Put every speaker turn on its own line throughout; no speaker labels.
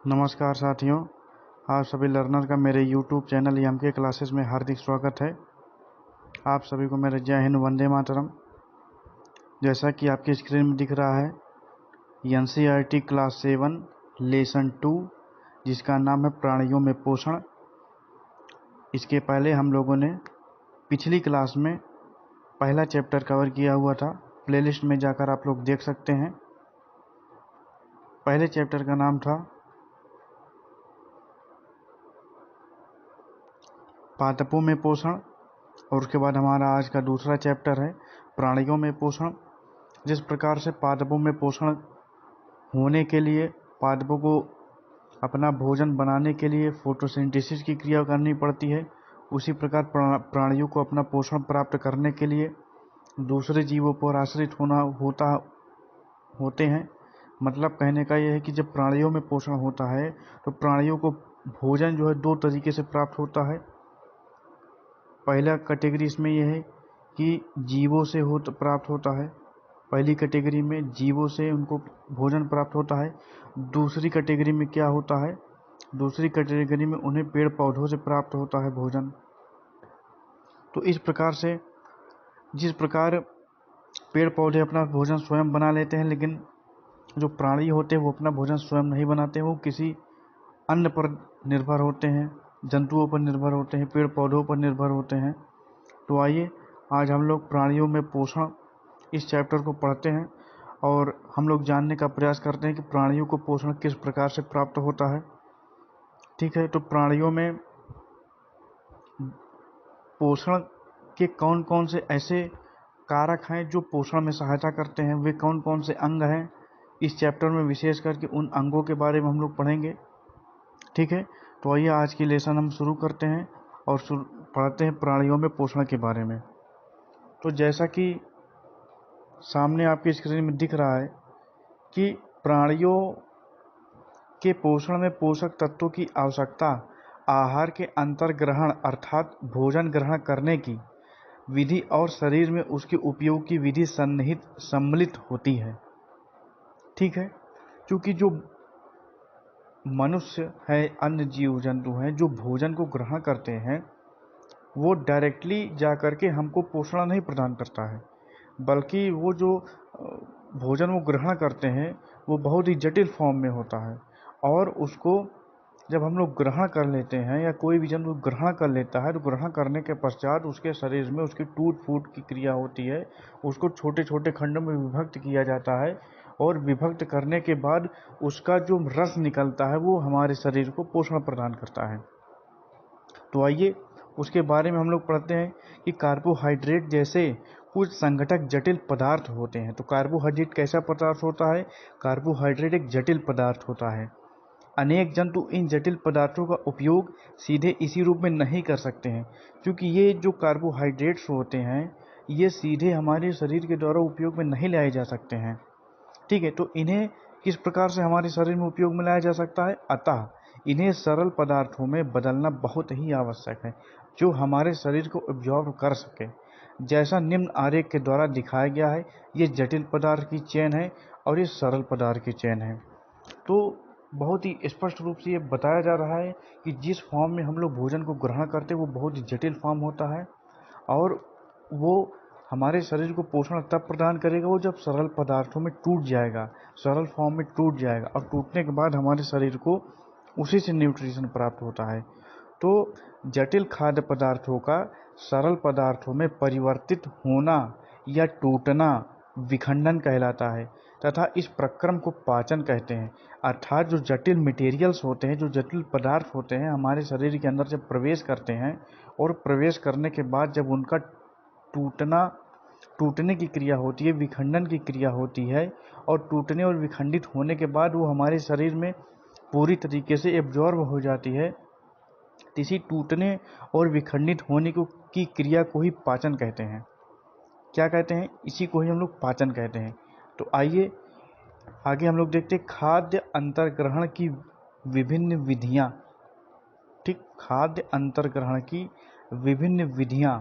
नमस्कार साथियों, आप सभी लर्नर का मेरे YouTube चैनल एमके क्लासेस में हार्दिक स्वागत है। आप सभी को मेरे जय हिंद, वंदे मातरम। जैसा कि आपकी स्क्रीन में दिख रहा है, NCERT क्लास 7 लेसन 2, जिसका नाम है प्राणियों में पोषण। इसके पहले हम लोगों ने पिछली क्लास में पहला चैप्टर कवर किया हुआ था। प्लेलिस्ट में जाकर आप लोग देख सकते हैं। पहले चैप्टर का नाम था पादपों में पोषण, और उसके बाद हमारा आज का दूसरा चैप्टर है प्राणियों में पोषण। जिस प्रकार से पादपों में पोषण होने के लिए पादपों को अपना भोजन बनाने के लिए फोटोसिंथेसिस की क्रिया करनी पड़ती है, उसी प्रकार प्राणियों को अपना पोषण प्राप्त करने के लिए दूसरे जीवों पर आश्रित होते हैं। मतलब कहने का यह है कि जब प्राणियों में पोषण होता है तो प्राणियों को भोजन जो है दो तरीके से प्राप्त होता है। पहला कैटेगरी इसमें यह है कि जीवों से प्राप्त होता है। पहली कैटेगरी में जीवों से उनको भोजन प्राप्त होता है। दूसरी कैटेगरी में क्या होता है, दूसरी कैटेगरी में उन्हें पेड़ पौधों से प्राप्त होता है भोजन। तो इस प्रकार से जिस प्रकार पेड़ पौधे अपना भोजन स्वयं बना लेते हैं, लेकिन जो प्राणी होते हैं वो अपना भोजन स्वयं नहीं बनाते हैं, वो किसी अन्य पर निर्भर होते हैं, जंतुओं पर निर्भर होते हैं, पेड़ पौधों पर निर्भर होते हैं। तो आइए आज हम लोग प्राणियों में पोषण इस चैप्टर को पढ़ते हैं और हम लोग जानने का प्रयास करते हैं कि प्राणियों को पोषण किस प्रकार से प्राप्त होता है। ठीक है, तो प्राणियों में पोषण के कौन कौन से ऐसे कारक हैं जो पोषण में सहायता करते हैं, वे कौन कौन से अंग हैं, इस चैप्टर में विशेष करके उन अंगों के बारे में हम लोग पढ़ेंगे। ठीक है, तो आइए आज की लेसन हम शुरू करते हैं और पढ़ते हैं प्राणियों में पोषण के बारे में। तो जैसा कि सामने आपकी स्क्रीन में दिख रहा है कि प्राणियों के पोषण में पोषक तत्वों की आवश्यकता आहार के अंतर्ग्रहण अर्थात भोजन ग्रहण करने की विधि और शरीर में उसके उपयोग की विधि सन्निहित सम्मिलित होती है। ठीक है, क्योंकि जो मनुष्य है, अन्य जीव जंतु हैं जो भोजन को ग्रहण करते हैं, वो डायरेक्टली जा करके हमको पोषण नहीं प्रदान करता है, बल्कि वो जो भोजन वो ग्रहण करते हैं वो बहुत ही जटिल फॉर्म में होता है। और उसको जब हम लोग ग्रहण कर लेते हैं या कोई भी जंतु ग्रहण कर लेता है, तो ग्रहण करने के पश्चात उसके शरीर में उसकी टूट फूट की क्रिया होती है। उसको छोटे छोटे खंडों में विभक्त किया जाता है और विभक्त करने के बाद उसका जो रस निकलता है वो हमारे शरीर को पोषण प्रदान करता है। तो आइए उसके बारे में हम लोग पढ़ते हैं कि कार्बोहाइड्रेट जैसे कुछ संघटक जटिल पदार्थ होते हैं। तो कार्बोहाइड्रेट कैसा पदार्थ होता है? कार्बोहाइड्रेट एक जटिल पदार्थ होता है। अनेक जंतु इन जटिल पदार्थों का उपयोग सीधे इसी रूप में नहीं कर सकते हैं, क्योंकि ये जो कार्बोहाइड्रेट्स होते हैं ये सीधे हमारे शरीर के द्वारा उपयोग में नहीं लाए जा सकते हैं। ठीक है, तो इन्हें किस प्रकार से हमारे शरीर में उपयोग में लाया जा सकता है? अतः इन्हें सरल पदार्थों में बदलना बहुत ही आवश्यक है जो हमारे शरीर को एब्जॉर्ब कर सके। जैसा निम्न आरेख के द्वारा दिखाया गया है, ये जटिल पदार्थ की चेन है और ये सरल पदार्थ की चेन है। तो बहुत ही स्पष्ट रूप से ये बताया जा रहा है कि जिस फॉर्म में हम लोग भोजन को ग्रहण करते हैं वो बहुत ही जटिल फॉर्म होता है, और वो हमारे शरीर को पोषण तब प्रदान करेगा वो जब सरल पदार्थों में टूट जाएगा, सरल फॉर्म में टूट जाएगा, और टूटने के बाद हमारे शरीर को उसी से न्यूट्रिशन प्राप्त होता है। तो जटिल खाद्य पदार्थों का सरल पदार्थों में परिवर्तित होना या टूटना विखंडन कहलाता है, तथा इस प्रक्रम को पाचन कहते हैं। अर्थात जो जटिल मटेरियल्स होते हैं, जो जटिल पदार्थ होते हैं, हमारे शरीर के अंदर जब प्रवेश करते हैं और प्रवेश करने के बाद जब उनका टूटने की क्रिया होती है, विखंडन की क्रिया होती है, और टूटने और विखंडित होने के बाद वो हमारे शरीर में पूरी तरीके से एब्जॉर्ब हो जाती है। इसी टूटने और विखंडित होने की क्रिया को ही पाचन कहते हैं। क्या कहते हैं? इसी को ही हम लोग पाचन कहते हैं। तो आइए आगे हम लोग देखते हैं खाद्य अंतर्ग्रहण की विभिन्न विधियां। ठीक, खाद्य अंतर्ग्रहण की विभिन्न विधियां।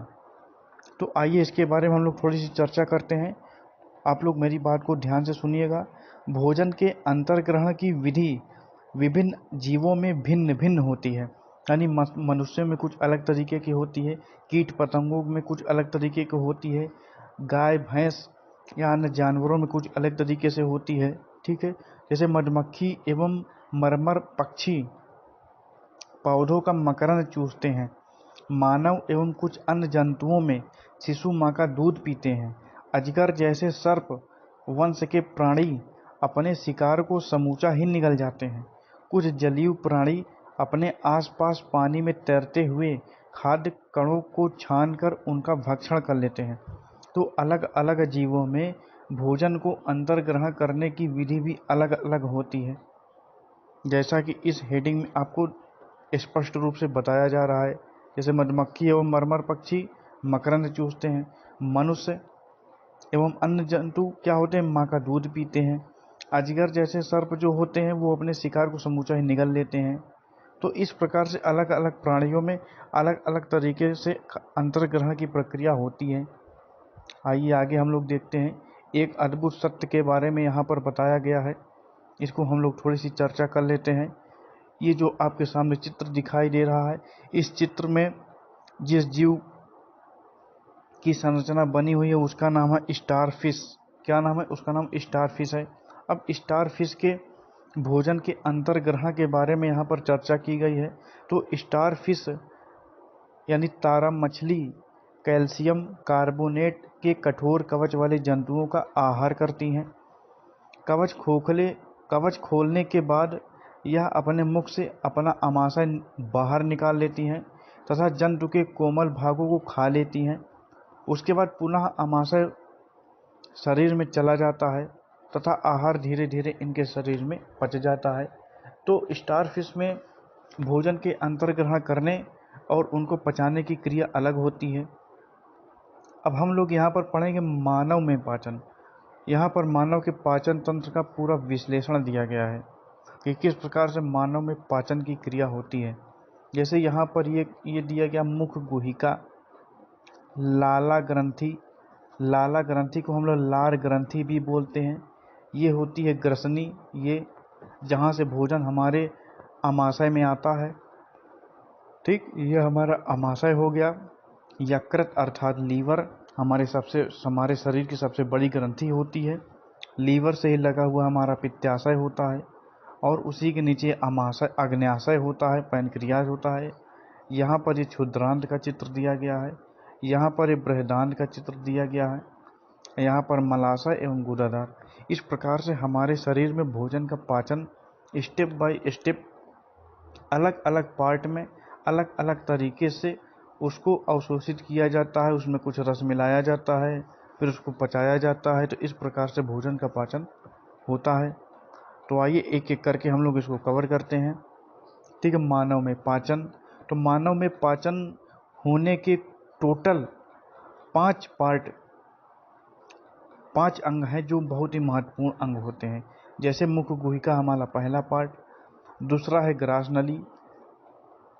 तो आइए इसके बारे में हम लोग थोड़ी सी चर्चा करते हैं। आप लोग मेरी बात को ध्यान से सुनिएगा। भोजन के अंतर्ग्रहण की विधि विभिन्न जीवों में भिन्न भिन्न होती है। यानी मनुष्य में कुछ अलग तरीके की होती है, कीट पतंगों में कुछ अलग तरीके की होती है, गाय भैंस या अन्य जानवरों में कुछ अलग तरीके से होती है। ठीक है, जैसे मधुमक्खी एवं मरमर पक्षी पौधों का मकरंद चूसते हैं। मानव एवं कुछ अन्य जंतुओं में शिशु माँ का दूध पीते हैं। अजगर जैसे सर्प वंश के प्राणी अपने शिकार को समूचा ही निगल जाते हैं। कुछ जलीय प्राणी अपने आसपास पानी में तैरते हुए खाद्य कणों को छानकर उनका भक्षण कर लेते हैं। तो अलग अलग जीवों में भोजन को अंतर्ग्रहण करने की विधि भी अलग अलग होती है, जैसा कि इस हेडिंग में आपको स्पष्ट रूप से बताया जा रहा है। जैसे मधुमक्खी एवं मरमर पक्षी मकरंद चूसते हैं। मनुष्य एवं अन्य जंतु क्या होते हैं, माँ का दूध पीते हैं। अजगर जैसे सर्प जो होते हैं वो अपने शिकार को समूचा ही निगल लेते हैं। तो इस प्रकार से अलग अलग प्राणियों में अलग अलग तरीके से अंतर्ग्रहण की प्रक्रिया होती है। आइए आगे हम लोग देखते हैं। एक अद्भुत सत्य के बारे में यहाँ पर बताया गया है, इसको हम लोग थोड़ी सी चर्चा कर लेते हैं। ये जो आपके सामने चित्र दिखाई दे रहा है, इस चित्र में जिस जीव की संरचना बनी हुई है उसका नाम है स्टारफिश। क्या नाम है उसका? नाम स्टारफिश है। अब स्टारफिश के भोजन के अंतर्ग्रहण के बारे में यहाँ पर चर्चा की गई है। तो स्टारफिश यानी तारा मछली कैल्शियम कार्बोनेट के कठोर कवच वाले जंतुओं का आहार करती हैं। कवच खोलने के बाद यह अपने मुख से अपना आमाशय बाहर निकाल लेती हैं तथा जंतु के कोमल भागों को खा लेती हैं। उसके बाद पुनः आमाशय शरीर में चला जाता है तथा आहार धीरे धीरे इनके शरीर में पच जाता है। तो स्टारफिश में भोजन के अंतर्ग्रहण करने और उनको पचाने की क्रिया अलग होती है। अब हम लोग यहाँ पर पढ़ेंगे मानव में पाचन। यहाँ पर मानव के पाचन तंत्र का पूरा विश्लेषण दिया गया है कि किस प्रकार से मानव में पाचन की क्रिया होती है। जैसे यहाँ पर ये दिया गया मुख गुहिका, लाला ग्रंथि को हम लोग लार ग्रंथि भी बोलते हैं। ये होती है ग्रसनी, ये जहाँ से भोजन हमारे आमाशय में आता है। ठीक, ये हमारा आमाशय हो गया। यकृत अर्थात लीवर हमारे शरीर की सबसे बड़ी ग्रंथि होती है। लीवर से ही लगा हुआ हमारा पित्ताशय होता है और उसी के नीचे अग्न्याशय होता है, पैनक्रियाज होता है। यहाँ पर ये क्षुद्रांत का चित्र दिया गया है, यहाँ पर ये बृहदांत का चित्र दिया गया है, यहाँ पर मलाशय एवं गुदादार। इस प्रकार से हमारे शरीर में भोजन का पाचन स्टेप बाय स्टेप अलग अलग पार्ट में अलग अलग तरीके से उसको अवशोषित किया जाता है। उसमें कुछ रस मिलाया जाता है, फिर उसको पचाया जाता है। तो इस प्रकार से भोजन का पाचन होता है। तो आइए एक एक करके हम लोग इसको कवर करते हैं। ठीक है, मानव में पाचन। तो मानव में पाचन होने के टोटल 5 अंग हैं जो बहुत ही महत्वपूर्ण अंग होते हैं। जैसे मुख गुहिका हमारा पहला पार्ट, दूसरा है ग्रास नली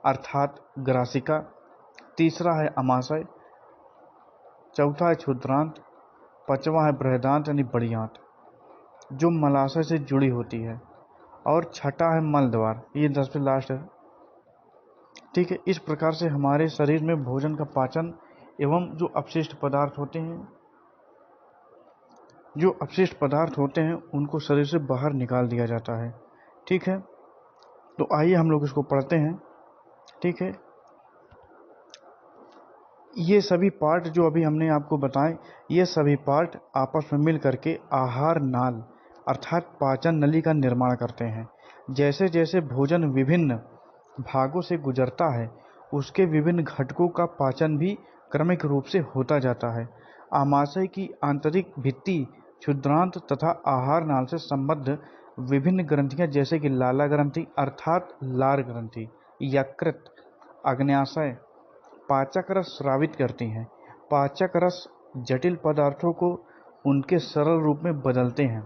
अर्थात ग्रासिका, तीसरा है अमाशय, चौथा है क्षुद्रांत, पांचवा है बृहदांत यानी बड़ी आंत जो मलाशय से जुड़ी होती है, और छठा है मल द्वार, ये 10 लास्ट है। ठीक है, इस प्रकार से हमारे शरीर में भोजन का पाचन एवं जो अपशिष्ट पदार्थ होते हैं उनको शरीर से बाहर निकाल दिया जाता है। ठीक है, तो आइए हम लोग इसको पढ़ते हैं। ठीक है, ये सभी पार्ट जो अभी हमने आपको बताए, ये सभी पार्ट आपस में मिल करके आहार नाल अर्थात पाचन नली का निर्माण करते हैं। जैसे जैसे भोजन विभिन्न भागों से गुजरता है उसके विभिन्न घटकों का पाचन भी क्रमिक रूप से होता जाता है। आमाशय की आंतरिक भित्ति, क्षुद्रांत तथा आहार नाल से संबद्ध विभिन्न ग्रंथियां जैसे कि लाला ग्रंथि अर्थात लार ग्रंथि, यकृत, अग्न्याशय पाचक रस स्रावित करती हैं। पाचक रस जटिल पदार्थों को उनके सरल रूप में बदलते हैं,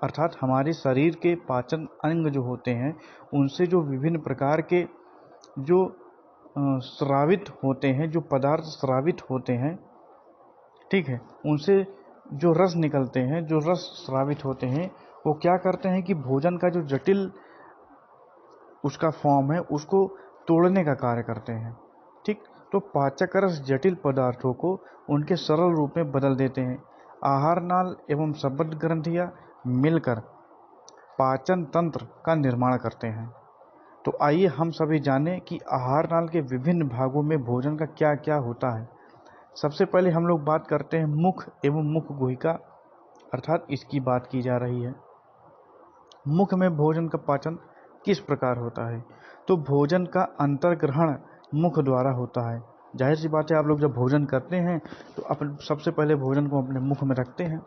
अर्थात हमारे शरीर के पाचन अंग जो होते हैं उनसे जो विभिन्न प्रकार के जो स्रावित होते हैं, जो पदार्थ स्रावित होते हैं, ठीक है, उनसे जो रस निकलते हैं, जो रस स्रावित होते हैं, वो क्या करते हैं कि भोजन का जो जटिल उसका फॉर्म है उसको तोड़ने का कार्य करते हैं। ठीक, तो पाचक रस जटिल पदार्थों को उनके सरल रूप में बदल देते हैं। आहार नाल एवं शब्द ग्रंथियाँ मिलकर पाचन तंत्र का निर्माण करते हैं। तो आइए हम सभी जानें कि आहार नाल के विभिन्न भागों में भोजन का क्या क्या होता है। सबसे पहले हम लोग बात करते हैं मुख एवं मुख गुहिका, अर्थात इसकी बात की जा रही है। मुख में भोजन का पाचन किस प्रकार होता है? तो भोजन का अंतर्ग्रहण मुख द्वारा होता है। जाहिर सी बात है, आप लोग जब भोजन करते हैं तो अपन सबसे पहले भोजन को अपने मुख में रखते हैं।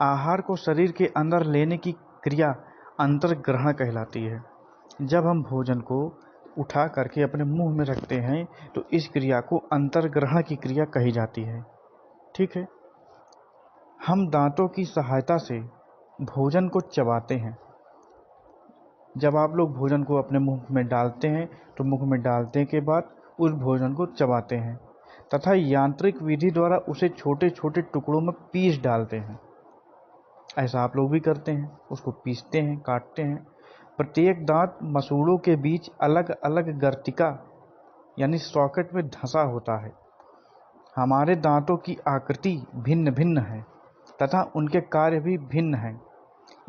आहार को शरीर के अंदर लेने की क्रिया अंतर्ग्रहण कहलाती है। जब हम भोजन को उठा करके अपने मुंह में रखते हैं तो इस क्रिया को अंतर्ग्रहण की क्रिया कही जाती है। ठीक है, हम दांतों की सहायता से भोजन को चबाते हैं। जब आप लोग भोजन को अपने मुंह में डालते हैं तो मुंह में डालने के बाद उस भोजन को चबाते हैं तथा यांत्रिक विधि द्वारा उसे छोटे छोटे टुकड़ों में पीस डालते हैं। ऐसा आप लोग भी करते हैं, उसको पीसते हैं, काटते हैं। प्रत्येक दांत मसूड़ों के बीच अलग अलग गर्तिका यानी सॉकेट में धंसा होता है। हमारे दांतों की आकृति भिन्न भिन्न है तथा उनके कार्य भी भिन्न हैं।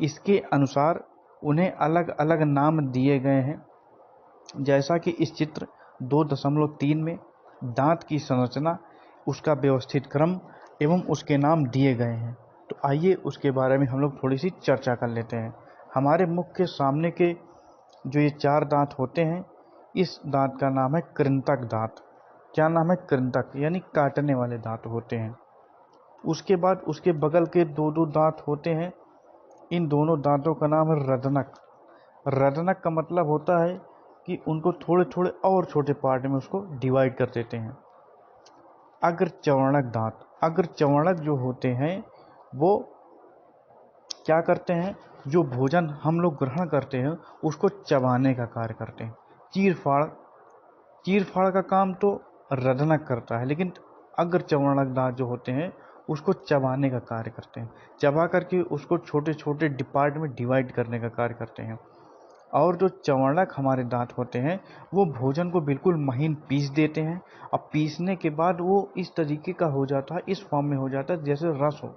इसके अनुसार उन्हें अलग अलग नाम दिए गए हैं। जैसा कि इस चित्र 2.3 में दांत की संरचना, उसका व्यवस्थित क्रम एवं उसके नाम दिए गए हैं। तो आइए उसके बारे में हम लोग थोड़ी सी चर्चा कर लेते हैं। हमारे मुख के सामने के जो ये 4 दांत होते हैं, इस दांत का नाम है कृंतक दांत। क्या नाम है? कृंतक, यानी काटने वाले दांत होते हैं। उसके बाद उसके बगल के 2 दांत होते हैं। इन दोनों दांतों का नाम है रदनक। रदनक का मतलब होता है कि उनको थोड़े थोड़े और छोटे पार्ट में उसको डिवाइड कर देते हैं। अग्रचर्वणक दांत, अग्रचर्वणक जो होते हैं वो क्या करते हैं? जो भोजन हम लोग ग्रहण करते हैं उसको चबाने का कार्य करते हैं। चीर फाड़ का काम तो रदनक करता है, लेकिन अग्रचर्वणक दांत जो होते हैं उसको चबाने का कार्य करते हैं। चबा करके उसको छोटे छोटे डिपार्ट में डिवाइड करने का कार्य करते हैं। और जो चर्वणक हमारे दांत होते हैं वो भोजन को बिल्कुल महीन पीस देते हैं। अब पीसने के बाद वो इस तरीके का हो जाता है, इस फॉर्म में हो जाता है जैसे रस हो।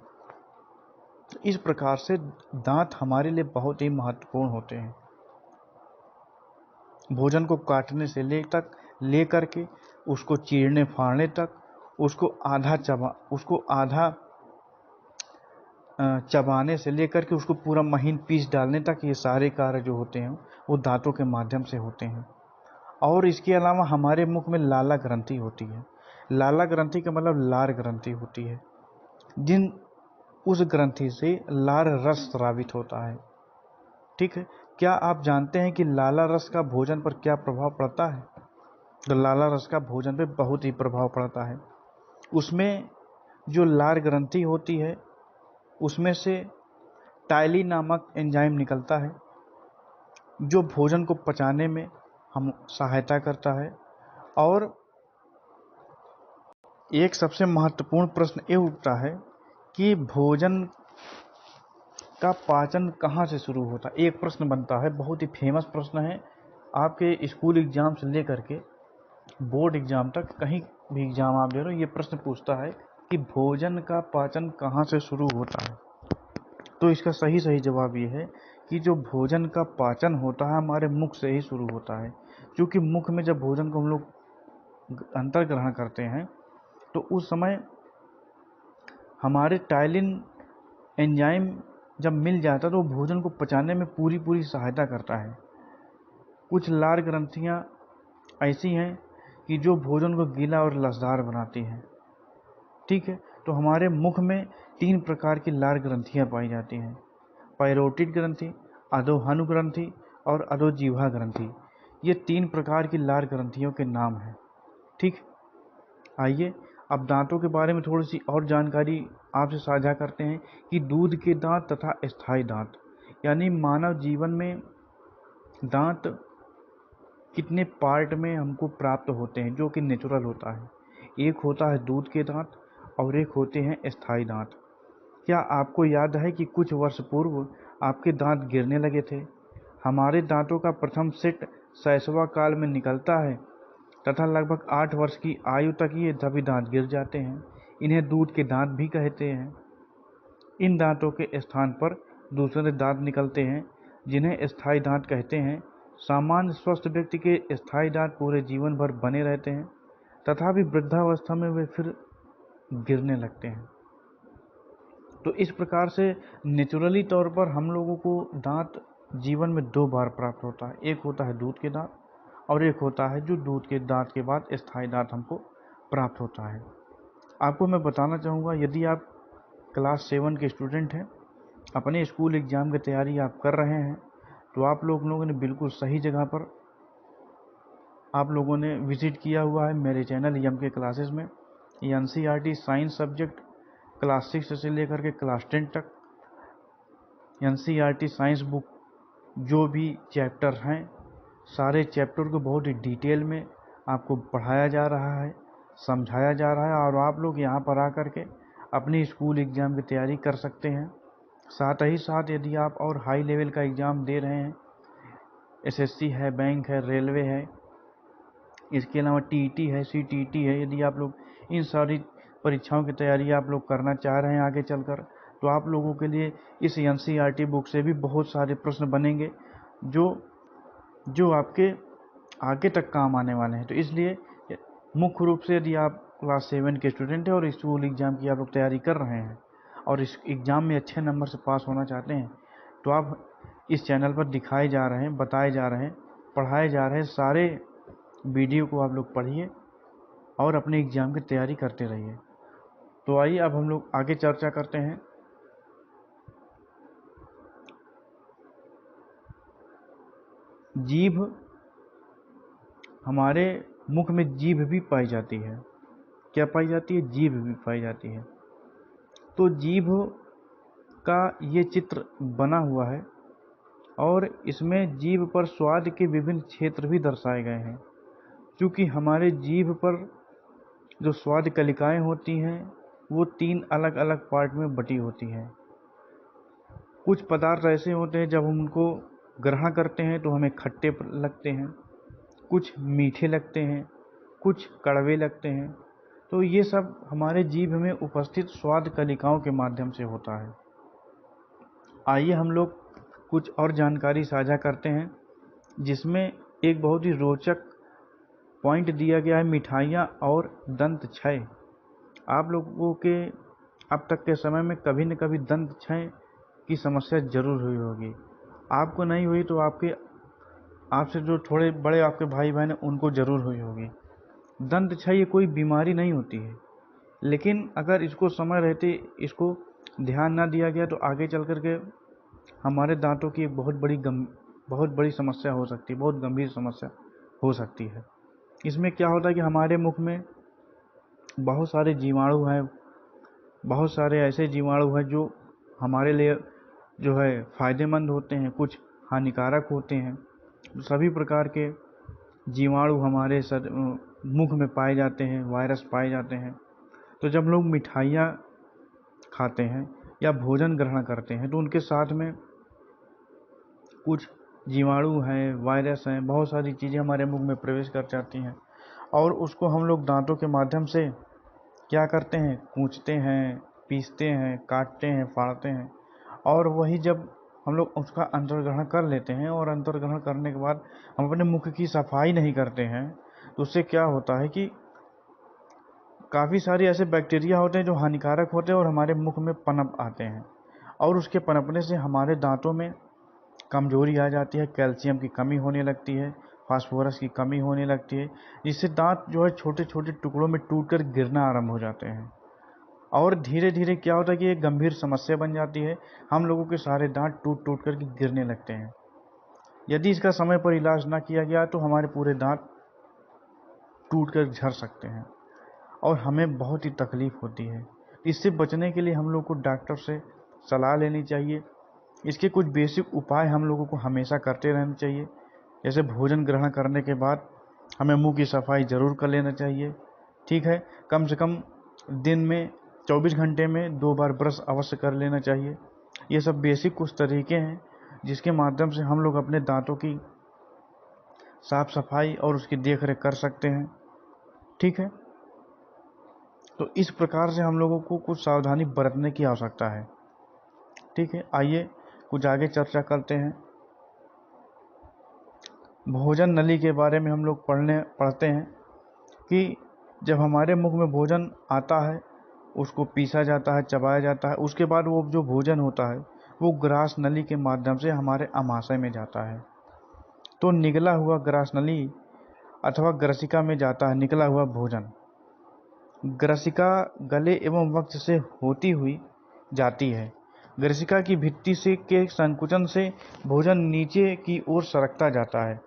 तो इस प्रकार से दांत हमारे लिए बहुत ही महत्वपूर्ण होते हैं। भोजन को काटने से ले करके उसको चीरने फाड़ने तक, उसको आधा चबाने से लेकर के उसको पूरा महीन पीस डालने तक, ये सारे कार्य जो होते हैं वो दांतों के माध्यम से होते हैं। और इसके अलावा हमारे मुख में लाला ग्रंथि होती है। लाला ग्रंथि का मतलब लार ग्रंथि होती है, उस ग्रंथि से लार रस स्रावित होता है। ठीक है, क्या आप जानते हैं कि लाला रस का भोजन पर क्या प्रभाव पड़ता है? तो लाला रस का भोजन पे बहुत ही प्रभाव पड़ता है। उसमें जो लार ग्रंथि होती है उसमें से टाइली नामक एंजाइम निकलता है जो भोजन को पचाने में हम सहायता करता है। और एक सबसे महत्वपूर्ण प्रश्न ये उठता है कि भोजन का पाचन कहाँ से शुरू होता है। एक प्रश्न बनता है, बहुत ही फेमस प्रश्न है, आपके स्कूल एग्जाम से लेकर के बोर्ड एग्जाम तक कहीं भी एग्जाम आप दे रहे हो, ये प्रश्न पूछता है कि भोजन का पाचन कहाँ से शुरू होता है। तो इसका सही जवाब ये है कि जो भोजन का पाचन होता है हमारे मुख से ही शुरू होता है। क्योंकि मुख में जब भोजन को हम लोग अंतर्ग्रहण करते हैं तो उस समय हमारे टाइलिन एंजाइम जब मिल जाता है तो भोजन को पचाने में पूरी सहायता करता है। कुछ लार ग्रंथियाँ ऐसी हैं कि जो भोजन को गीला और लसदार बनाती हैं। ठीक है, तो हमारे मुख में 3 प्रकार की लार ग्रंथियाँ पाई जाती हैं, पैरोटिड ग्रंथि, अधोहनु ग्रंथि और अधोजिह्वा ग्रंथि। ये 3 प्रकार की लार ग्रंथियों के नाम हैं। ठीक, आइए अब दांतों के बारे में थोड़ी सी और जानकारी आपसे साझा करते हैं कि दूध के दांत तथा स्थायी दांत, यानी मानव जीवन में दांत कितने पार्ट में हमको प्राप्त होते हैं जो कि नेचुरल होता है। एक होता है दूध के दांत और एक होते हैं स्थायी दांत। क्या आपको याद है कि कुछ वर्ष पूर्व आपके दांत गिरने लगे थे हमारे दांतों का प्रथम सेट शैशव काल में निकलता है तथा लगभग 8 वर्ष की आयु तक ये सभी दांत गिर जाते हैं। इन्हें दूध के दांत भी कहते हैं। इन दांतों के स्थान पर दूसरे दांत निकलते हैं जिन्हें स्थायी दांत कहते हैं। सामान्य स्वस्थ व्यक्ति के स्थायी दांत पूरे जीवन भर बने रहते हैं तथा भी वृद्धावस्था में वे फिर गिरने लगते हैं। तो इस प्रकार से नेचुरली तौर पर हम लोगों को दांत जीवन में 2 बार प्राप्त होता है। एक होता है दूध के दांत और एक होता है जो दूध के दांत के बाद स्थायी दांत हमको प्राप्त होता है। आपको मैं बताना चाहूँगा, यदि आप क्लास 7 के स्टूडेंट हैं, अपने स्कूल एग्ज़ाम की तैयारी आप कर रहे हैं, तो आप लोगों ने बिल्कुल सही जगह पर आप लोगों ने विज़िट किया हुआ है मेरे चैनल यम के क्लासेस में। NCERT साइंस सब्जेक्ट क्लास 6 से लेकर के क्लास 10 तक NCERT साइंस बुक जो भी चैप्टर हैं, सारे चैप्टर को बहुत ही डिटेल में आपको पढ़ाया जा रहा है, समझाया जा रहा है और आप लोग यहाँ पर आकर के अपनी स्कूल एग्ज़ाम की तैयारी कर सकते हैं। साथ ही साथ यदि आप और हाई लेवल का एग्ज़ाम दे रहे हैं, SSC है, बैंक है, रेलवे है, इसके अलावा TET है, CTET है, यदि आप लोग इन सारी परीक्षाओं की तैयारी आप लोग करना चाह रहे हैं आगे चलकर, तो आप लोगों के लिए इस NCERT बुक से भी बहुत सारे प्रश्न बनेंगे जो आपके आगे तक काम आने वाले हैं। तो इसलिए मुख्य रूप से यदि आप क्लास 7 के स्टूडेंट हैं और स्कूल एग्ज़ाम की आप लोग तैयारी कर रहे हैं और इस एग्ज़ाम में अच्छे नंबर से पास होना चाहते हैं, तो आप इस चैनल पर दिखाए जा रहे हैं, बताए जा रहे हैं, पढ़ाए जा रहे हैं सारे वीडियो को आप लोग पढ़िए और अपने एग्ज़ाम की तैयारी करते रहिए। तो आइए अब हम लोग आगे चर्चा करते हैं। जीभ, हमारे मुख में जीभ भी पाई जाती है। क्या पाई जाती है? जीभ भी पाई जाती है। तो जीभ का ये चित्र बना हुआ है और इसमें जीभ पर स्वाद के विभिन्न क्षेत्र भी दर्शाए गए हैं। क्योंकि हमारे जीभ पर जो स्वाद कलिकाएं होती हैं वो 3 अलग अलग पार्ट में बटी होती हैं। कुछ पदार्थ ऐसे होते हैं जब हम उनको ग्रहण करते हैं तो हमें खट्टे लगते हैं, कुछ मीठे लगते हैं, कुछ कड़वे लगते हैं। तो ये सब हमारे जीभ में उपस्थित स्वाद कलिकाओं के माध्यम से होता है। आइए हम लोग कुछ और जानकारी साझा करते हैं, जिसमें एक बहुत ही रोचक पॉइंट दिया गया है, मिठाइयाँ और दंत क्षय। आप लोगों के अब तक के समय में कभी न कभी दंत क्षय की समस्या जरूर हुई होगी। आपको नहीं हुई तो आपसे जो थोड़े बड़े आपके भाई बहन हैं उनको जरूर हुई होगी। दंत क्षय ये कोई बीमारी नहीं होती है, लेकिन अगर इसको समय रहते इसको ध्यान ना दिया गया तो आगे चल कर के हमारे दांतों की एक बहुत बड़ी समस्या हो सकती है, बहुत गंभीर समस्या हो सकती है। इसमें क्या होता है कि हमारे मुख में बहुत सारे जीवाणु हैं, बहुत सारे ऐसे जीवाणु हैं जो हमारे लिए जो है फ़ायदेमंद होते हैं, कुछ हानिकारक होते हैं। सभी प्रकार के जीवाणु हमारे मुख में पाए जाते हैं, वायरस पाए जाते हैं। तो जब लोग मिठाइयाँ खाते हैं या भोजन ग्रहण करते हैं तो उनके साथ में कुछ जीवाणु हैं, वायरस हैं, बहुत सारी चीज़ें हमारे मुख में प्रवेश कर जाती हैं और उसको हम लोग दांतों के माध्यम से क्या करते हैं, कूचते हैं, पीसते हैं, काटते हैं, फाड़ते हैं और वही जब हम लोग उसका अंतर्ग्रहण कर लेते हैं और अंतर्ग्रहण करने के बाद हम अपने मुख की सफाई नहीं करते हैं तो उससे क्या होता है कि काफ़ी सारे ऐसे बैक्टीरिया होते हैं जो हानिकारक होते हैं और हमारे मुख में पनप आते हैं और उसके पनपने से हमारे दांतों में कमजोरी आ जाती है, कैल्शियम की कमी होने लगती है, फास्फोरस की कमी होने लगती है, जिससे दांत जो है छोटे छोटे टुकड़ों में टूटकर गिरना आरंभ हो जाते हैं और धीरे धीरे क्या होता है कि एक गंभीर समस्या बन जाती है। हम लोगों के सारे दांत टूट टूट कर गिरने लगते हैं। यदि इसका समय पर इलाज ना किया गया तो हमारे पूरे दांत टूट कर झड़ सकते हैं और हमें बहुत ही तकलीफ होती है। इससे बचने के लिए हम लोग को डॉक्टर से सलाह लेनी चाहिए। इसके कुछ बेसिक उपाय हम लोगों को हमेशा करते रहना चाहिए। जैसे भोजन ग्रहण करने के बाद हमें मुंह की सफाई ज़रूर कर लेना चाहिए, ठीक है। कम से कम दिन में 24 घंटे में 2 बार ब्रश अवश्य कर लेना चाहिए। ये सब बेसिक कुछ तरीके हैं जिसके माध्यम से हम लोग अपने दांतों की साफ सफाई और उसकी देख रेख कर सकते हैं। ठीक है, तो इस प्रकार से हम लोगों को कुछ सावधानी बरतने की आवश्यकता है। ठीक है, आइए कुछ आगे चर्चा करते हैं। भोजन नली के बारे में हम लोग पढ़ते हैं कि जब हमारे मुख में भोजन आता है, उसको पीसा जाता है, चबाया जाता है, उसके बाद वो जो भोजन होता है वो ग्रास नली के माध्यम से हमारे आमाशय में जाता है। तो निगला हुआ ग्रास नली अथवा ग्रसिका में जाता है निकला हुआ भोजन। ग्रसिका गले एवं वक्ष से होती हुई जाती है। ग्रसिका की भित्ति से के संकुचन से भोजन नीचे की ओर सरकता जाता है।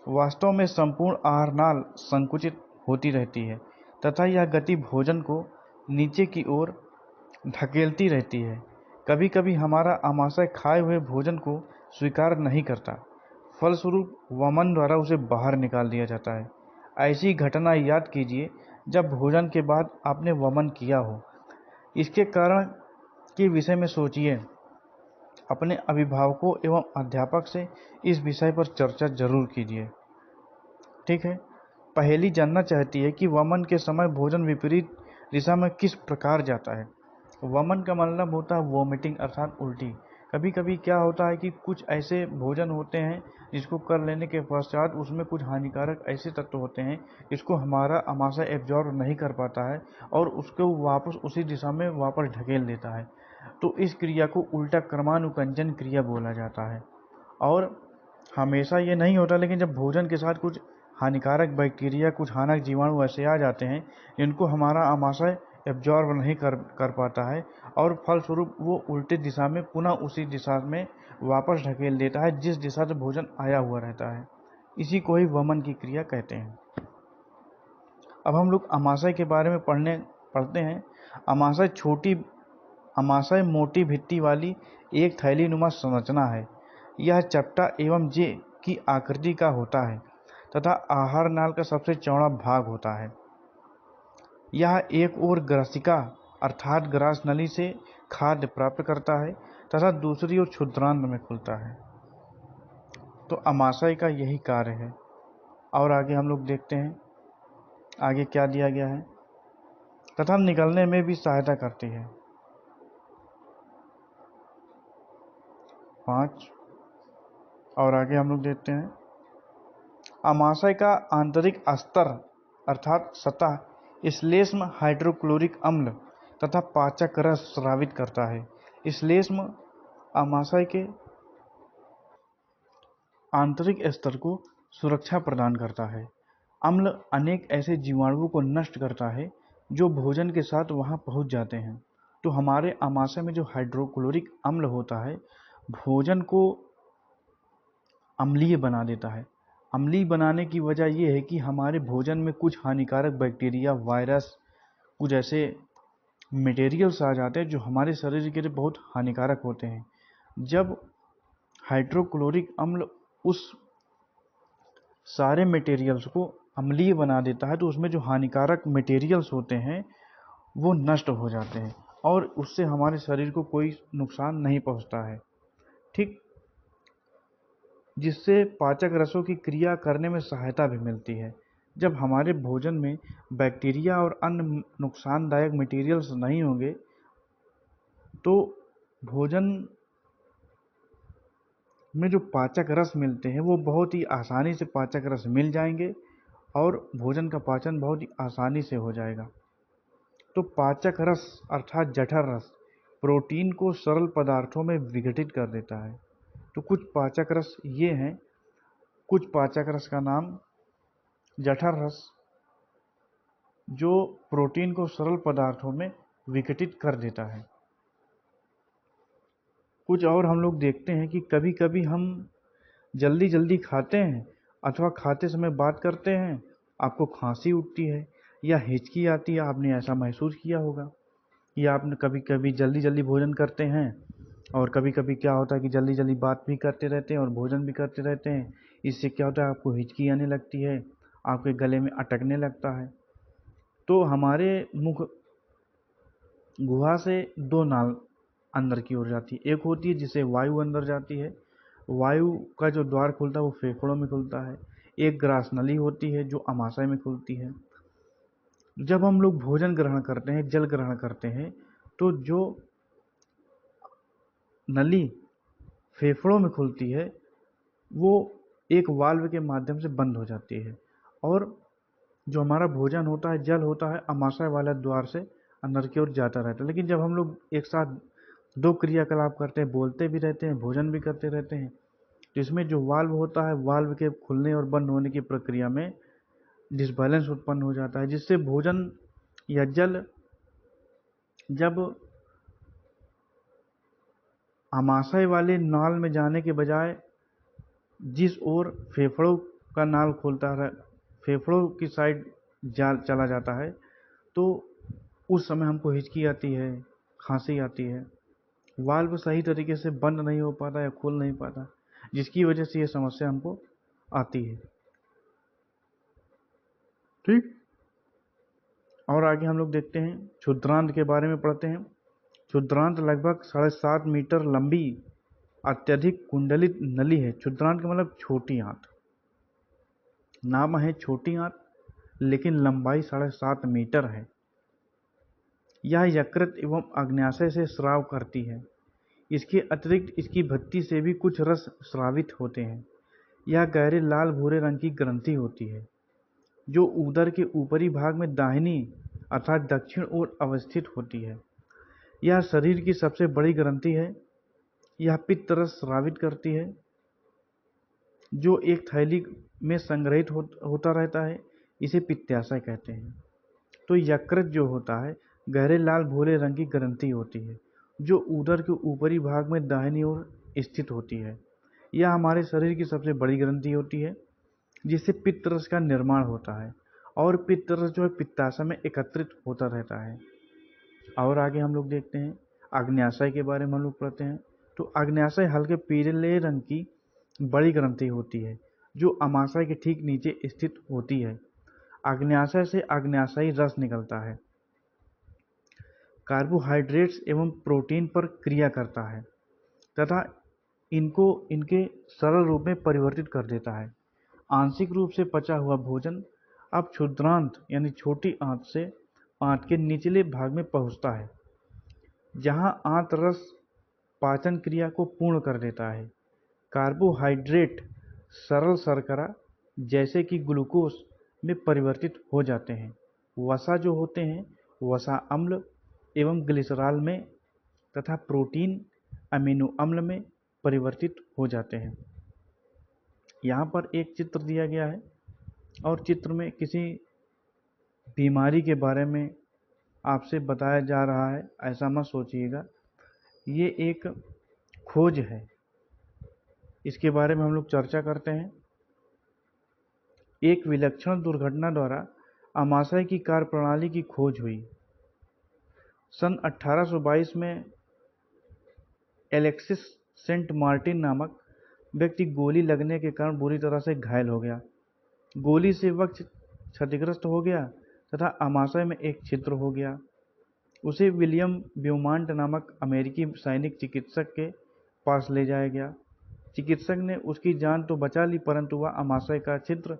वास्तव में संपूर्ण आहार नाल संकुचित होती रहती है तथा यह गति भोजन को नीचे की ओर धकेलती रहती है। कभी कभी हमारा आमाशय खाए हुए भोजन को स्वीकार नहीं करता, फलस्वरूप वमन द्वारा उसे बाहर निकाल दिया जाता है। ऐसी घटना याद कीजिए जब भोजन के बाद आपने वमन किया हो। इसके कारण के विषय में सोचिए। अपने अभिभावकों एवं अध्यापक से इस विषय पर चर्चा जरूर कीजिए। ठीक है, पहेली जानना चाहती है कि वमन के समय भोजन विपरीत दिशा में किस प्रकार जाता है। वमन का मतलब होता है वोमिटिंग अर्थात उल्टी। कभी कभी क्या होता है कि कुछ ऐसे भोजन होते हैं जिसको कर लेने के पश्चात उसमें कुछ हानिकारक ऐसे तत्व होते हैं जिसको हमारा आमाशय एब्जॉर्ब नहीं कर पाता है और उसको वापस उसी दिशा में वापस ढकेल देता है। तो इस क्रिया को उल्टा क्रमानुकंचन क्रिया बोला जाता है। और हमेशा ये नहीं होता, लेकिन जब भोजन के साथ कुछ हानिकारक बैक्टीरिया, कुछ हानिकारक जीवाणु ऐसे आ जाते हैं जिनको हमारा आमाशय एब्जॉर्ब नहीं कर पाता है और फलस्वरूप वो उल्टी दिशा में पुनः उसी दिशा में वापस ढकेल देता है जिस दिशा से भोजन आया हुआ रहता है। इसी को ही वमन की क्रिया कहते हैं। अब हम लोग आमाशय के बारे में पढ़ते हैं। आमाशय मोटी भित्ति वाली एक थैलीनुमा संरचना है। यह चपटा एवं जे की आकृति का होता है तथा आहार नाल का सबसे चौड़ा भाग होता है। यह एक ओर ग्रसिका अर्थात ग्रास नली से खाद्य प्राप्त करता है तथा दूसरी ओर क्षुद्रांत में खुलता है। तो आमाशय का यही कार्य है। और आगे हम लोग देखते हैं आगे क्या दिया गया है। तथा निकलने में भी सहायता करती है। 5 और आगे हम लोग देखते हैं आमाशय का आंतरिक स्तर अर्थात सतह श्लेष्म हाइड्रोक्लोरिक अम्ल तथा पाचक रस स्रावित करता है। श्लेष्म आमाशय के आंतरिक स्तर को सुरक्षा प्रदान करता है। अम्ल अनेक ऐसे जीवाणुओं को नष्ट करता है जो भोजन के साथ वहां पहुंच जाते हैं। तो हमारे आमाशय में जो हाइड्रोक्लोरिक अम्ल होता है भोजन को अम्लीय बना देता है। अम्लीय बनाने की वजह यह है कि हमारे भोजन में कुछ हानिकारक बैक्टीरिया, वायरस, कुछ ऐसे मटेरियल्स आ जाते हैं जो हमारे शरीर के लिए बहुत हानिकारक होते हैं। जब हाइड्रोक्लोरिक अम्ल उस सारे मटेरियल्स को अम्लीय बना देता है तो उसमें जो हानिकारक मटेरियल्स होते हैं वो नष्ट हो जाते हैं और उससे हमारे शरीर को कोई नुकसान नहीं पहुंचता है। ठीक, जिससे पाचक रसों की क्रिया करने में सहायता भी मिलती है। जब हमारे भोजन में बैक्टीरिया और अन्य नुकसानदायक मटेरियल्स नहीं होंगे तो भोजन में जो पाचक रस मिलते हैं वो बहुत ही आसानी से पाचक रस मिल जाएंगे और भोजन का पाचन बहुत ही आसानी से हो जाएगा। तो पाचक रस अर्थात जठर रस प्रोटीन को सरल पदार्थों में विघटित कर देता है। तो कुछ पाचक रस ये हैं। कुछ पाचक रस का नाम जठर रस जो प्रोटीन को सरल पदार्थों में विघटित कर देता है। कुछ और हम लोग देखते हैं कि कभी कभी हम जल्दी जल्दी खाते हैं अथवा खाते समय बात करते हैं, आपको खांसी उठती है या हिचकी आती है, आपने ऐसा महसूस किया होगा। या आपने कभी कभी जल्दी जल्दी भोजन करते हैं और कभी कभी क्या होता है कि जल्दी जल्दी बात भी करते रहते हैं और भोजन भी करते रहते हैं। इससे क्या होता है, आपको हिचकी आने लगती है, आपके गले में अटकने लगता है। तो हमारे मुख गुहा से 2 नाल अंदर की ओर जाती है। एक होती है जिससे वायु अंदर जाती है वायु का जो द्वार खुलता है वो फेफड़ों में खुलता है। एक ग्रास नली होती है जो अमाशय में खुलती है। जब हम लोग भोजन ग्रहण करते हैं, जल ग्रहण करते हैं, तो जो नली फेफड़ों में खुलती है वो एक वाल्व के माध्यम से बंद हो जाती है और जो हमारा भोजन होता है, जल होता है, अमाशय वाले द्वार से अंदर की ओर जाता रहता है। लेकिन जब हम लोग एक साथ दो क्रियाकलाप करते हैं, बोलते भी रहते हैं, भोजन भी करते रहते हैं, तो इसमें जो वाल्व होता है, वाल्व के खुलने और बंद होने की प्रक्रिया में डिसबैलेंस उत्पन्न हो जाता है, जिससे भोजन या जल जब अमाशय वाले नाल में जाने के बजाय जिस ओर फेफड़ों का नाल खोलता है, फेफड़ों की साइड चला जाता है, तो उस समय हमको हिचकी आती है, खांसी आती है, वाल्व सही तरीके से बंद नहीं हो पाता या खुल नहीं पाता, जिसकी वजह से ये समस्या हमको आती है। ठीक। और आगे हम लोग देखते हैं, क्षुद्रांत के बारे में पढ़ते हैं। क्षुद्रांत लगभग 7.5 मीटर लंबी अत्यधिक कुंडलित नली है। क्षुद्रांत का मतलब छोटी आंत। नाम है छोटी आंत, लेकिन लंबाई 7.5 मीटर है। यह यकृत एवं अग्न्याशय से स्राव करती है। इसके अतिरिक्त इसकी भित्ति से भी कुछ रस स्रावित होते हैं। यह गहरे लाल भूरे रंग की ग्रंथि होती है जो उदर के ऊपरी भाग में दाहिनी अर्थात दक्षिण ओर अवस्थित होती है। यह शरीर की सबसे बड़ी ग्रंथि है। यह पित्त रस स्रावित करती है जो एक थैली में संग्रहित होता रहता है। इसे पित्ताशय कहते हैं। तो यकृत जो होता है गहरे लाल भूरे रंग की ग्रंथि होती है जो उदर के ऊपरी भाग में दाहिनी ओर स्थित होती है। यह हमारे शरीर की सबसे बड़ी ग्रंथि होती है जिससे पित्त रस का निर्माण होता है और पित्त रस जो है पित्ताशय में एकत्रित होता रहता है। और आगे हम लोग देखते हैं अग्न्याशय के बारे में हम लोग पढ़ते हैं। तो अग्न्याशय हल्के पीले रंग की बड़ी ग्रंथि होती है जो अमाशय के ठीक नीचे स्थित होती है। अग्न्याशय से अग्न्याशयी रस निकलता है, कार्बोहाइड्रेट्स एवं प्रोटीन पर क्रिया करता है तथा इनको इनके सरल रूप में परिवर्तित कर देता है। आंशिक रूप से पचा हुआ भोजन अब क्षुद्रांत यानी छोटी आंत से आंत के निचले भाग में पहुंचता है जहां आंत रस पाचन क्रिया को पूर्ण कर देता है। कार्बोहाइड्रेट सरल शर्करा जैसे कि ग्लूकोज में परिवर्तित हो जाते हैं। वसा जो होते हैं वसा अम्ल एवं ग्लिसरॉल में तथा प्रोटीन अमीनो अम्ल में परिवर्तित हो जाते हैं। यहाँ पर एक चित्र दिया गया है और चित्र में किसी बीमारी के बारे में आपसे बताया जा रहा है, ऐसा मत सोचिएगा। ये एक खोज है, इसके बारे में हम लोग चर्चा करते हैं। एक विलक्षण दुर्घटना द्वारा अमाशय की कार्यप्रणाली की खोज हुई। सन 1822 में एलेक्सिस सेंट मार्टिन नामक व्यक्ति गोली लगने के कारण बुरी तरह से घायल हो गया। गोली से वक्ष क्षतिग्रस्त हो गया तथा अमाशय में एक छिद्र हो गया। उसे विलियम ब्यूमांट नामक अमेरिकी सैनिक चिकित्सक के पास ले जाया गया। चिकित्सक ने उसकी जान तो बचा ली, परंतु वह अमाशय का छिद्र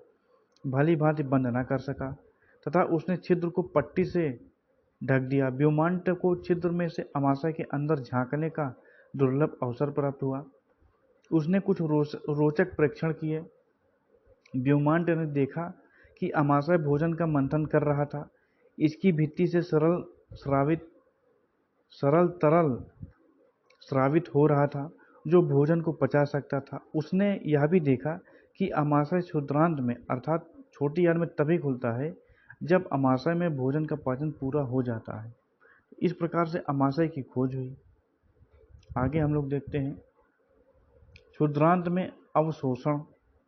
भली भांति बंद न कर सका तथा उसने छिद्र को पट्टी से ढक दिया। ब्यूमांट को छिद्र में से अमाशय के अंदर झांकने का दुर्लभ अवसर प्राप्त हुआ। उसने कुछ रोचक परीक्षण किए। ब्यूमांट ने देखा कि अमाशय भोजन का मंथन कर रहा था। इसकी भित्ति से सरल तरल स्रावित हो रहा था जो भोजन को पचा सकता था। उसने यह भी देखा कि अमाशय क्षुद्रांत में अर्थात छोटी आंत में तभी खुलता है जब अमाशय में भोजन का पाचन पूरा हो जाता है। इस प्रकार से अमाशय की खोज हुई। आगे हम लोग देखते हैं क्षुद्रांत में अवशोषण।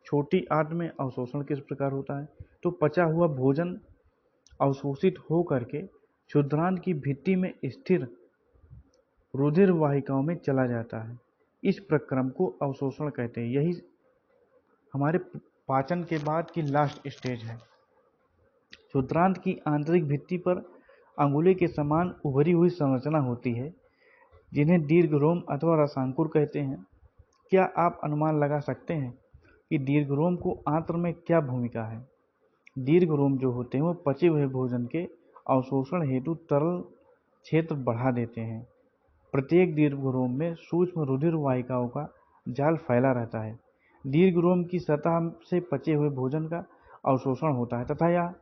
छोटी आंत में अवशोषण किस प्रकार होता है? तो पचा हुआ भोजन अवशोषित हो करके क्षुद्रांत की भित्ति में स्थिर रुधिर वाहिकाओं में चला जाता है। इस प्रक्रम को अवशोषण कहते हैं। यही हमारे पाचन के बाद की लास्ट स्टेज है। क्षुद्रांत की आंतरिक भित्ति पर अंगुली के समान उभरी हुई संरचना होती है जिन्हें दीर्घ रोम अथवा रसांकुर कहते हैं। क्या आप अनुमान लगा सकते हैं कि दीर्घरोम को आंत्र में क्या भूमिका है? दीर्घरोम जो होते हैं वो पचे हुए भोजन के अवशोषण हेतु तरल क्षेत्र बढ़ा देते हैं। प्रत्येक दीर्घरोम में सूक्ष्म रुधिर वाहिकाओं का जाल फैला रहता है। दीर्घरोम की सतह से पचे हुए भोजन का अवशोषण होता है तथा यह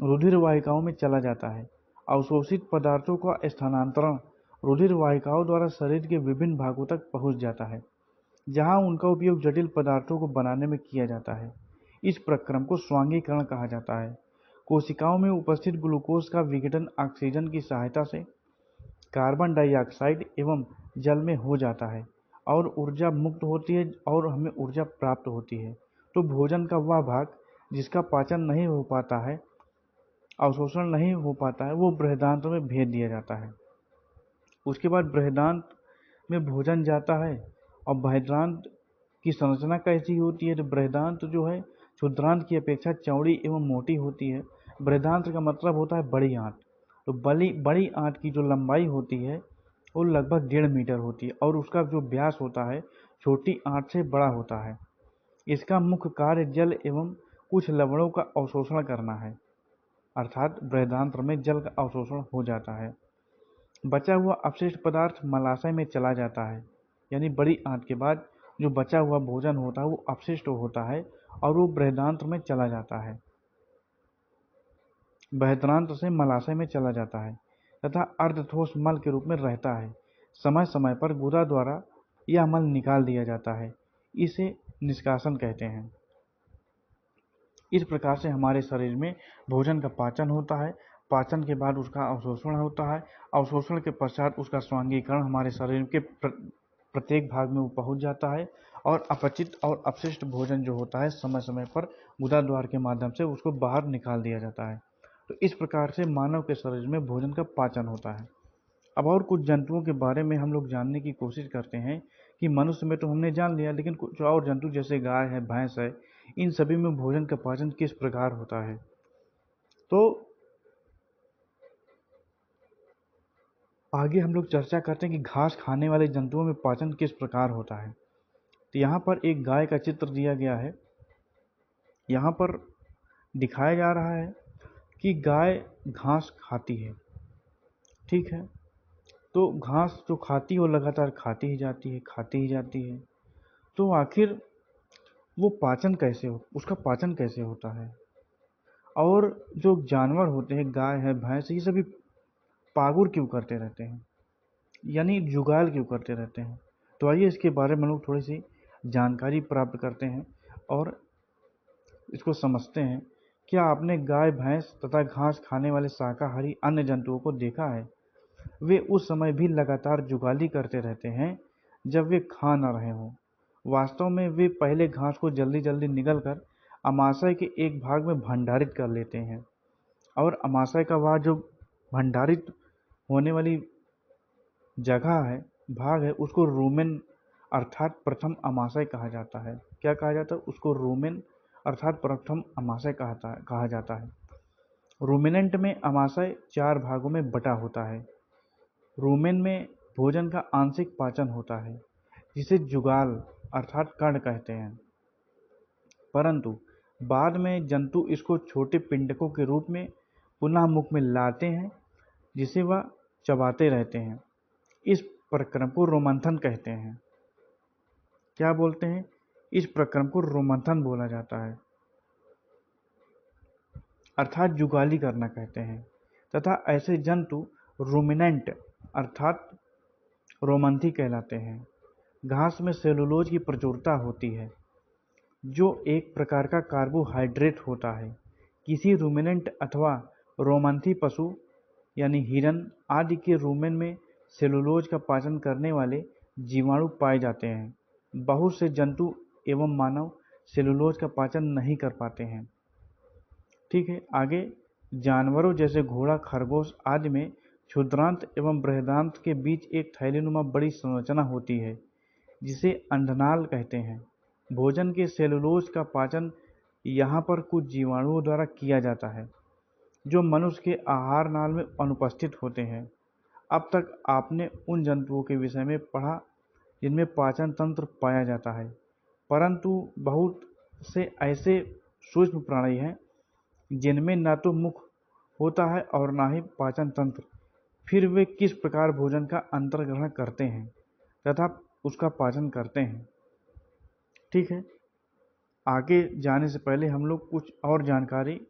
रुधिर वाहिकाओं में चला जाता है। अवशोषित पदार्थों का स्थानांतरण रुधिर वाहिकाओं द्वारा शरीर के विभिन्न भागों तक पहुंच जाता है, जहां उनका उपयोग जटिल पदार्थों को बनाने में किया जाता है। इस प्रक्रम को स्वांगीकरण कहा जाता है। कोशिकाओं में उपस्थित ग्लूकोज का विघटन ऑक्सीजन की सहायता से कार्बन डाइऑक्साइड एवं जल में हो जाता है और ऊर्जा मुक्त होती है और हमें ऊर्जा प्राप्त होती है। तो भोजन का वह भाग जिसका पाचन नहीं हो पाता है, अवशोषण नहीं हो पाता है, वो बृहदान्त्र में भेज दिया जाता है। उसके बाद बृहदान्त्र में भोजन जाता है। और बृहदान्त्र की संरचना कैसी होती है? तो बृहदान्त्र जो है क्षुद्रांत्र की अपेक्षा चौड़ी एवं मोटी होती है। बृहदान्त्र का मतलब होता है बड़ी आंत। तो बड़ी आंत की जो लंबाई होती है वो लगभग 1.5 मीटर होती है और उसका जो व्यास होता है छोटी आंत से बड़ा होता है। इसका मुख्य कार्य जल एवं कुछ लवणों का अवशोषण करना है, अर्थात बृहदान्त्र में जल का अवशोषण हो जाता है। बचा हुआ अपशिष्ट पदार्थ मलाशय में चला जाता है, यानी बड़ी आंत के बाद जो बचा हुआ भोजन होता है वो अपशिष्ट होता है और वो बृहदान्त्र में चला जाता है, बृहदान्त्र से मलाशय में चला जाता है तथा अर्धठोस मल के रूप में रहता है। समय समय पर गुदा द्वारा यह मल निकाल दिया जाता है, इसे निष्कासन कहते हैं। इस प्रकार से हमारे शरीर में भोजन का पाचन होता है। पाचन के बाद उसका अवशोषण होता है। अवशोषण के पश्चात उसका स्वांगीकरण हमारे शरीर के प्रत्येक भाग में वो पहुंच जाता है और अपचित और अपशिष्ट भोजन जो होता है समय समय पर गुदा द्वार के माध्यम से उसको बाहर निकाल दिया जाता है। तो इस प्रकार से मानव के शरीर में भोजन का पाचन होता है। अब और कुछ जंतुओं के बारे में हम लोग जानने की कोशिश करते हैं कि मनुष्य में तो हमने जान लिया, लेकिन कुछ और जंतु जैसे गाय है, भैंस है, इन सभी में भोजन का पाचन किस प्रकार होता है। तो आगे हम लोग चर्चा करते हैं कि घास खाने वाले जंतुओं में पाचन किस प्रकार होता है। तो यहाँ पर एक गाय का चित्र दिया गया है। यहाँ पर दिखाया जा रहा है कि गाय घास खाती है, ठीक है। तो घास जो खाती है वो लगातार खाती ही जाती है, खाती ही जाती है। तो आखिर वो उसका पाचन कैसे होता है? और जो जानवर होते हैं, गाय है, भैंस, ये सभी पागुर क्यों करते रहते हैं, यानी जुगाल क्यों करते रहते हैं? तो आइए इसके बारे में लोग थोड़ी सी जानकारी प्राप्त करते हैं और इसको समझते हैं। क्या आपने गाय, भैंस तथा घास खाने वाले शाकाहारी अन्य जंतुओं को देखा है? वे उस समय भी लगातार जुगाली करते रहते हैं जब वे खा न रहे हों। वास्तव में वे पहले घास को जल्दी जल्दी निगल कर अमाशय के एक भाग में भंडारित कर लेते हैं और अमाशय का वह जो भंडारित होने वाली जगह है, भाग है, उसको रूमेन अर्थात प्रथम अमाशय कहा जाता है। क्या कहा जाता है? उसको रूमेन अर्थात प्रथम अमाशय कहा जाता है। रूमिनेंट में अमाशय 4 भागों में बटा होता है। रूमेन में भोजन का आंशिक पाचन होता है, जिसे जुगाल अर्थात कर्ण कहते हैं, परंतु बाद में जंतु इसको छोटे पिंडकों के रूप में पुनः मुख में लाते हैं, जिसे वह चबाते रहते हैं। इस प्रक्रम को रोमंथन कहते हैं। क्या बोलते हैं? इस प्रक्रम को रोमंथन बोला जाता है, अर्थात जुगाली करना कहते हैं। तथा ऐसे जंतु रूमिनेंट अर्थात रोमंथी कहलाते हैं। घास में सेलुलोज की प्रचुरता होती है, जो एक प्रकार का कार्बोहाइड्रेट होता है। किसी रूमिनेंट अथवा रोमंथी पशु यानी हिरन आदि के रूमेन में सेलुलोज का पाचन करने वाले जीवाणु पाए जाते हैं। बहुत से जंतु एवं मानव सेलुलोज का पाचन नहीं कर पाते हैं, ठीक है। आगे जानवरों जैसे घोड़ा, खरगोश आदि में क्षुद्रांत एवं बृहदान्त्र के बीच एक थैलीनुमा बड़ी संरचना होती है, जिसे अंडनाल कहते हैं। भोजन के सेलुलोज का पाचन यहाँ पर कुछ जीवाणुओं द्वारा किया जाता है, जो मनुष्य के आहार नाल में अनुपस्थित होते हैं। अब तक आपने उन जंतुओं के विषय में पढ़ा जिनमें पाचन तंत्र पाया जाता है, परंतु बहुत से ऐसे सूक्ष्म प्राणी हैं जिनमें न तो मुख होता है और न ही पाचन तंत्र। फिर वे किस प्रकार भोजन का अंतर्ग्रहण करते हैं तथा उसका पाचन करते हैं। ठीक है, आगे जाने से पहले हम लोग कुछ और जानकारी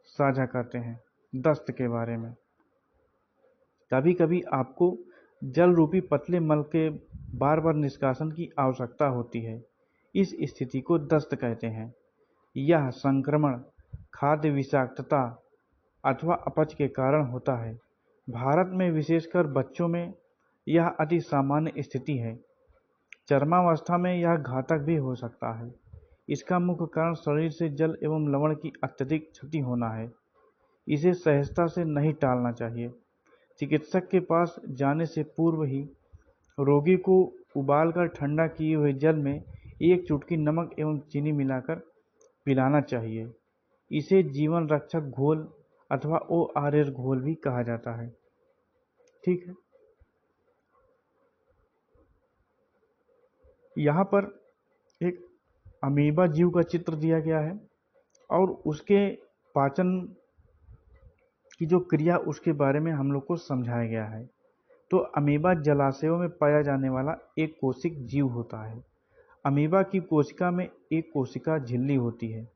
साझा करते हैं दस्त के बारे में। कभी कभी आपको जल रूपी पतले मल के बार बार निष्कासन की आवश्यकता होती है। इस स्थिति को दस्त कहते हैं। यह संक्रमण, खाद्य विषाक्तता अथवा अपच के कारण होता है। भारत में विशेषकर बच्चों में यह अति सामान्य स्थिति है। चरमावस्था में यह घातक भी हो सकता है। इसका मुख्य कारण शरीर से जल एवं लवण की अत्यधिक क्षति होना है। इसे सहजता से नहीं टालना चाहिए। चिकित्सक के पास जाने से पूर्व ही रोगी को उबालकर ठंडा किए हुए जल में एक चुटकी नमक एवं चीनी मिलाकर पिलाना चाहिए। इसे जीवन रक्षक घोल अथवा ORS घोल भी कहा जाता है। ठीक है, यहाँ पर एक अमीबा जीव का चित्र दिया गया है और उसके पाचन की जो क्रिया उसके बारे में हम लोग को समझाया गया है। तो अमीबा जलाशयों में पाया जाने वाला एक कोशिक जीव होता है। अमीबा की कोशिका में एक कोशिका झिल्ली होती है।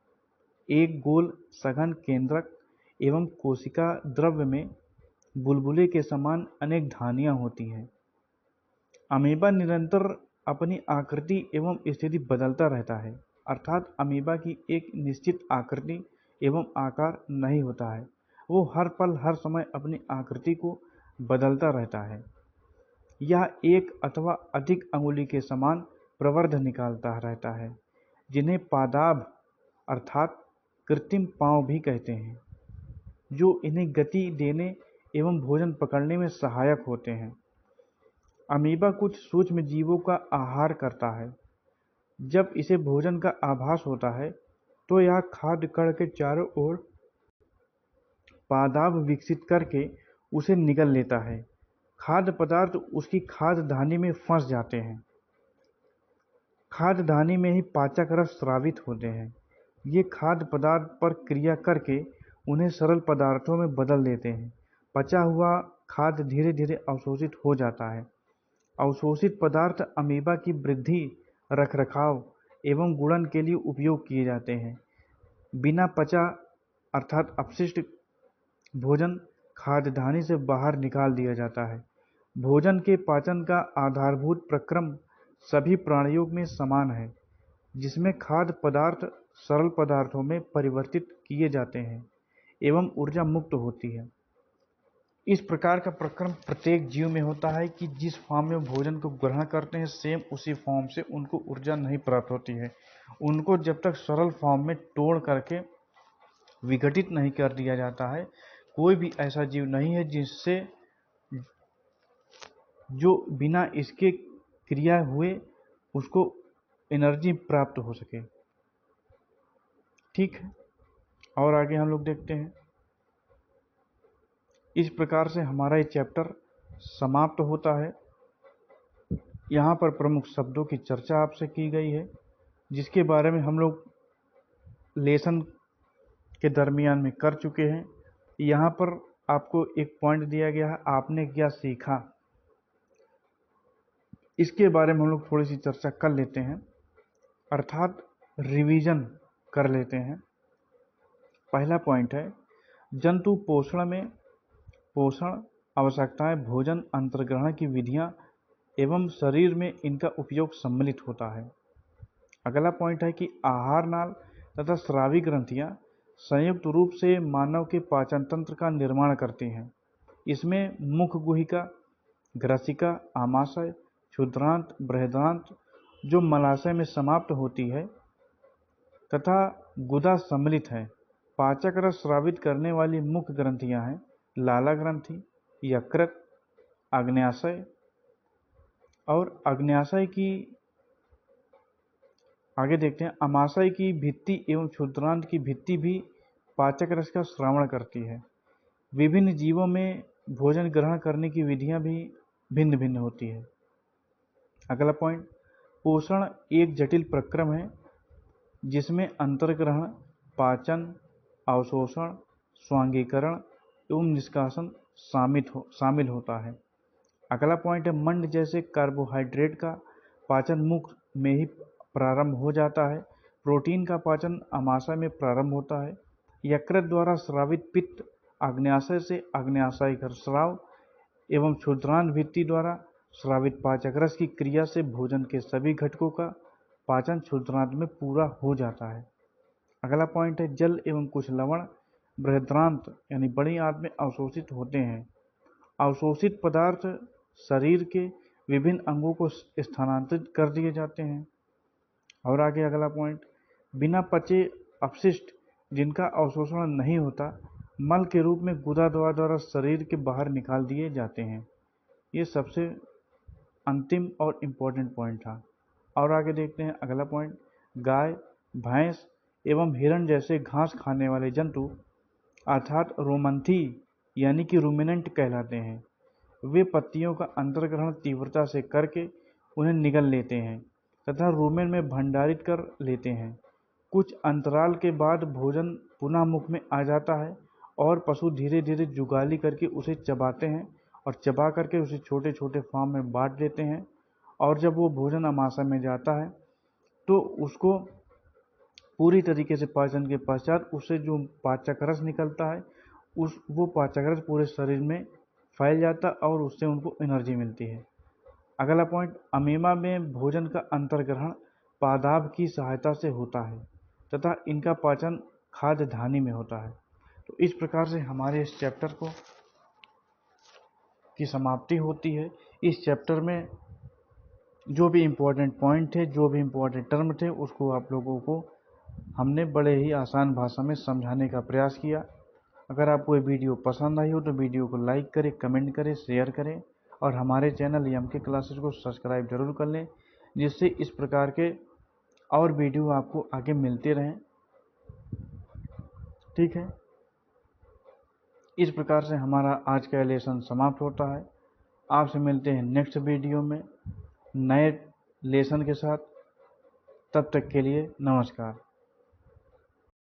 एक गोल सघन केंद्रक एवं कोशिका द्रव्य में बुलबुले के समान अनेक धानियां होती हैं। अमीबा निरंतर अपनी आकृति एवं स्थिति बदलता रहता है, अर्थात अमीबा की एक निश्चित आकृति एवं आकार नहीं होता है। वो हर पल हर समय अपनी आकृति को बदलता रहता है। यह एक अथवा अधिक अंगुली के समान प्रवर्ध निकालता रहता है, जिन्हें पादाभ अर्थात कृत्रिम पांव भी कहते हैं, जो इन्हें गति देने एवं भोजन पकड़ने में सहायक होते हैं। अमीबा कुछ सूक्ष्म जीवों का आहार करता है। जब इसे भोजन का आभास होता है तो यह खाद्य कण के चारों ओर पादाभ विकसित करके उसे निगल लेता है। खाद्य पदार्थ उसकी खाद्य धानी में फंस जाते हैं। खाद्य धानी में ही पाचक रस स्रावित होते हैं। ये खाद्य पदार्थ पर क्रिया करके उन्हें सरल पदार्थों में बदल देते हैं। पचा हुआ खाद्य धीरे धीरे अवशोषित हो जाता है। अवशोषित पदार्थ अमीबा की वृद्धि, रखरखाव एवं गुणन के लिए उपयोग किए जाते हैं। बिना पचा अर्थात अपशिष्ट भोजन खाद्यधानी से बाहर निकाल दिया जाता है। भोजन के पाचन का आधारभूत प्रक्रम सभी प्राणियों में समान है, जिसमें खाद्य पदार्थ सरल पदार्थों में परिवर्तित किए जाते हैं एवं ऊर्जा मुक्त होती है। इस प्रकार का प्रक्रम प्रत्येक जीव में होता है कि जिस फॉर्म में भोजन को ग्रहण करते हैं, सेम उसी फॉर्म से उनको ऊर्जा नहीं प्राप्त होती है। उनको जब तक सरल फॉर्म में तोड़ करके विघटित नहीं कर दिया जाता है, कोई भी ऐसा जीव नहीं है जिससे जो बिना इसके क्रिया हुए उसको एनर्जी प्राप्त हो सके। ठीक है, और आगे हम लोग देखते हैं। इस प्रकार से हमारा ये चैप्टर समाप्त होता है। यहाँ पर प्रमुख शब्दों की चर्चा आपसे की गई है, जिसके बारे में हम लोग लेसन के दरमियान में कर चुके हैं। यहाँ पर आपको एक पॉइंट दिया गया है, आपने क्या सीखा, इसके बारे में हम लोग थोड़ी सी चर्चा कर लेते हैं, अर्थात रिवीजन कर लेते हैं। पहला पॉइंट है जंतु पोषण में पोषण आवश्यकताएं, भोजन अंतर्ग्रहण की विधियां एवं शरीर में इनका उपयोग सम्मिलित होता है। अगला पॉइंट है कि आहार नाल तथा स्रावी ग्रंथियां संयुक्त रूप से मानव के पाचन तंत्र का निर्माण करती हैं। इसमें मुख गुहिका, ग्रसिका, आमाशय, क्षुद्रांत, बृहदांत जो मलाशय में समाप्त होती है तथा गुदा सम्मिलित है। पाचक रस स्रावित करने वाली मुख्य ग्रंथियां हैं लाला ग्रंथि, यकृत, आग्नेयाशय और आग्नेयाशय की आगे देखते हैं। अमाशय की भित्ति एवं क्षुद्रांत की भित्ति भी पाचक रस का श्रावण करती है। विभिन्न जीवों में भोजन ग्रहण करने की विधियां भी भिन्न भिन्न होती है। अगला पॉइंट, पोषण एक जटिल प्रक्रम है जिसमें अंतर्ग्रहण, पाचन, अवशोषण, स्वांगीकरण एवं निष्कासन शामिल होता है। अगला पॉइंट है, मंड जैसे कार्बोहाइड्रेट का पाचन मुख में ही प्रारंभ हो जाता है। प्रोटीन का पाचन आमाशय में प्रारंभ होता है। यकृत द्वारा स्रावित पित्त आग्नेयाशय से आग्नेयाशय स्राव एवं क्षुद्रांत भित्ति द्वारा स्रावित पाचक रस की क्रिया से भोजन के सभी घटकों का पाचन क्षुद्रांत में पूरा हो जाता है। अगला पॉइंट है, जल एवं कुछ लवण बृहद्रांत यानी बड़ी आंत में अवशोषित होते हैं। अवशोषित पदार्थ शरीर के विभिन्न अंगों को स्थानांतरित कर दिए जाते हैं। और आगे अगला पॉइंट, बिना पचे अपशिष्ट जिनका अवशोषण नहीं होता मल के रूप में गुदा द्वारा शरीर के बाहर निकाल दिए जाते हैं। ये सबसे अंतिम और इम्पोर्टेंट पॉइंट था। और आगे देखते हैं अगला पॉइंट, गाय, भैंस एवं हिरण जैसे घास खाने वाले जंतु अर्थात रोमंथी यानी कि रूमिनेंट कहलाते हैं। वे पत्तियों का अंतर्ग्रहण तीव्रता से करके उन्हें निगल लेते हैं तथा रूमेन में भंडारित कर लेते हैं। कुछ अंतराल के बाद भोजन पुनः मुख में आ जाता है और पशु धीरे धीरे जुगाली करके उसे चबाते हैं और चबा करके उसे छोटे छोटे फॉर्म में बांट देते हैं। और जब वो भोजन आमाशय में जाता है तो उसको पूरी तरीके से पाचन के पश्चात उससे जो पाचक रस निकलता है वो पाचक रस पूरे शरीर में फैल जाता और उससे उनको एनर्जी मिलती है। अगला पॉइंट, अमीबा में भोजन का अंतर्ग्रहण पादाप की सहायता से होता है तथा इनका पाचन खाद्य धानी में होता है। तो इस प्रकार से हमारे इस चैप्टर की समाप्ति होती है। इस चैप्टर में जो भी इम्पोर्टेंट पॉइंट थे, जो भी इम्पोर्टेंट टर्म थे, उसको आप लोगों को हमने बड़े ही आसान भाषा में समझाने का प्रयास किया। अगर आपको ये वीडियो पसंद आई हो तो वीडियो को लाइक करें, कमेंट करें, शेयर करें और हमारे चैनल एमके क्लासेस को सब्सक्राइब जरूर कर लें, जिससे इस प्रकार के और वीडियो आपको आगे मिलते रहें। ठीक है, इस प्रकार से हमारा आज का लेसन समाप्त होता है। आपसे मिलते हैं नेक्स्ट वीडियो में नए लेसन के साथ। तब तक के लिए नमस्कार।